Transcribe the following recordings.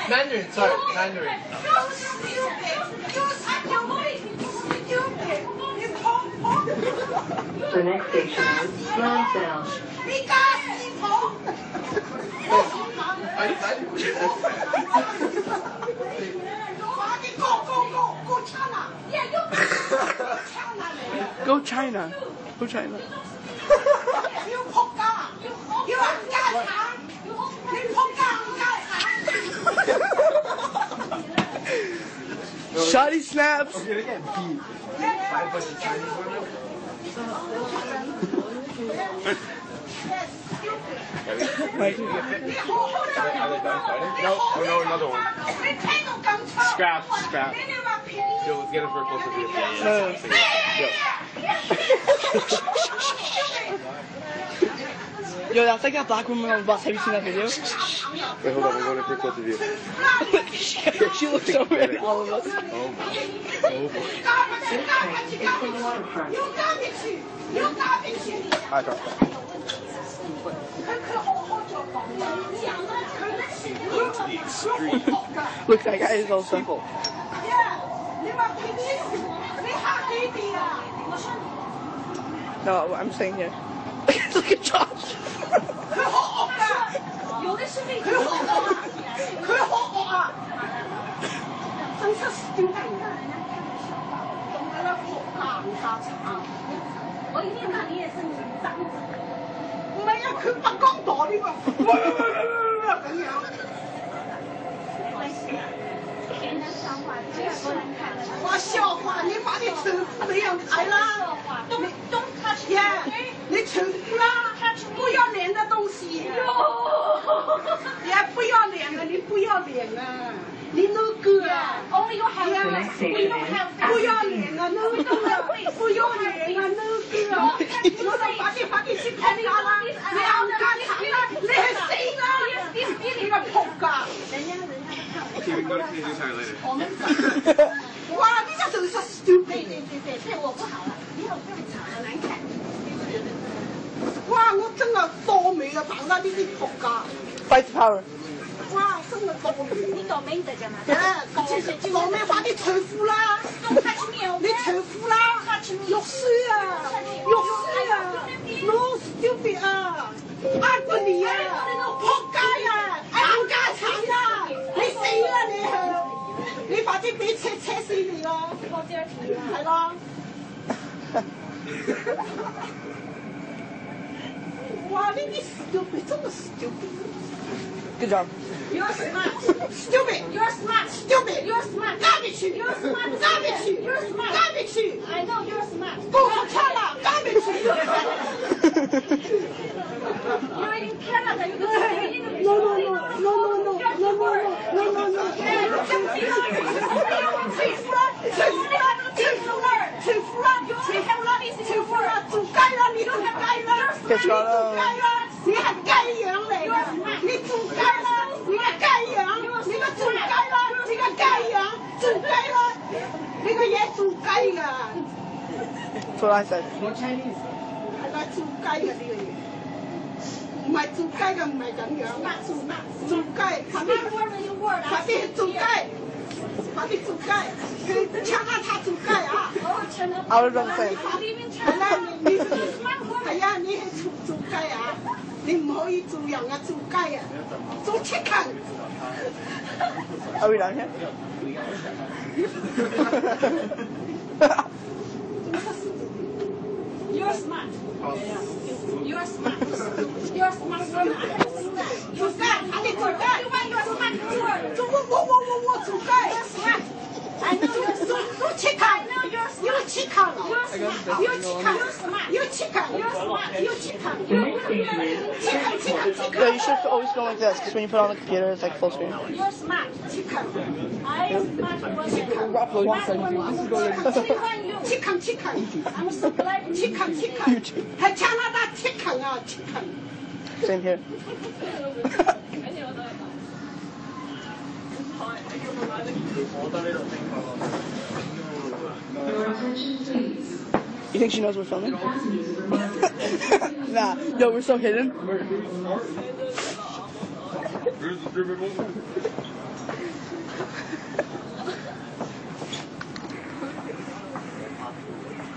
Mandarin, sorry, Mandarin. The next station is Lansdowne. Go China. Go China. Shotty snaps. I'm gonna get beat by a bunch of Chinese women. Right. Are they done fighting? No, oh no, another one. Scrap. Yo, let's get him for a closer view. Yo, that's like that black woman on the bus. Have you seen that video? Wait, hold on, we're going for a closer view. She looks over at all of us. Oh boy. I got that. Look, that guy is also. No, I'm staying here. Look at Josh. Only you have we don't have that. Okay, we can go to Canadian Tire later. 哇，你这就是 stupid。对，我不好了，没有这么长的难看。哇，我真係多味啊，大家呢啲仆街。Fight the power. 哇，真係多味。你倒霉你在干嘛？倒霉快啲除褲啦！你除褲啦！肉酸啊！肉酸啊 ！No stupid 啊！呃過你啊！仆街啊！冚家產啊！你死啦你係！你快啲俾車死你啦！係啦。哇！呢啲 stupid 真係 stupid。Good job. You're smart. Stupid. You're smart. Stupid. You're smart. Garbage. You're smart. Garbage. You're smart. Garbage. I know you're smart. Go to China. Garbage. You're in Canada. You can speak English. That's what I said. 係啦，做雞嘅呢個嘢，唔係做雞嘅，唔係咁樣，做雞，快啲做雞，快啲做雞，佢搶下他做雞啊！ I would have done the same. 係啦，你係啊，你係做雞啊！你唔可以做人啊，做雞啊，做 chicken。 Are we done here? You're smart. You're smart. You're smart woman. I have seen that. You're smart. I think you're smart. You're smart.我做雞。You're smart. I know you're smart. You're chicken. I know you're smart. You're chicken. You're smart. You're chicken. You're smart. You're chicken. You're smart. You're chicken. Yeah, you should always go like this, because when you put on the computer, it's like full screen. You're smart. Chicken. I am smart woman. Chicken. I'm so glad you Chicken. 係加拿大 chicken 啊 chicken。 Same here. You think she knows we're filming? Nah, yo, we're so hidden. Here's the dribble.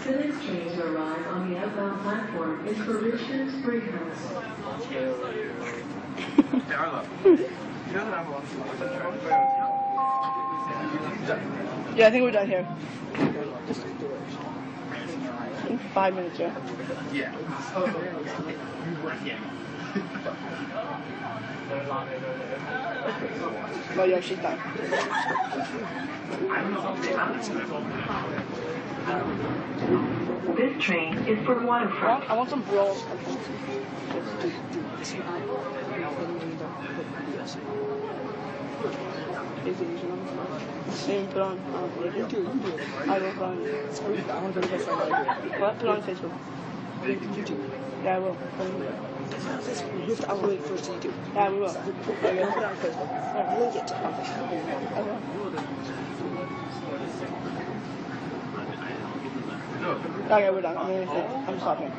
The next train to arrive on the outbound platform is for Richmond's Breakhouse. Yeah, I think we're done here. In 5 minutes, yeah. Yeah. Oh, yeah, she's done. This train is for Waterfront. I want some bro. Same, put on. I will put on. What? Put on Facebook. Yeah, I will. You have to upload it first, YouTube. Yeah, we will. Okay, put it on Facebook. Alright, link it. I will. Okay, we're done. I'm stopping.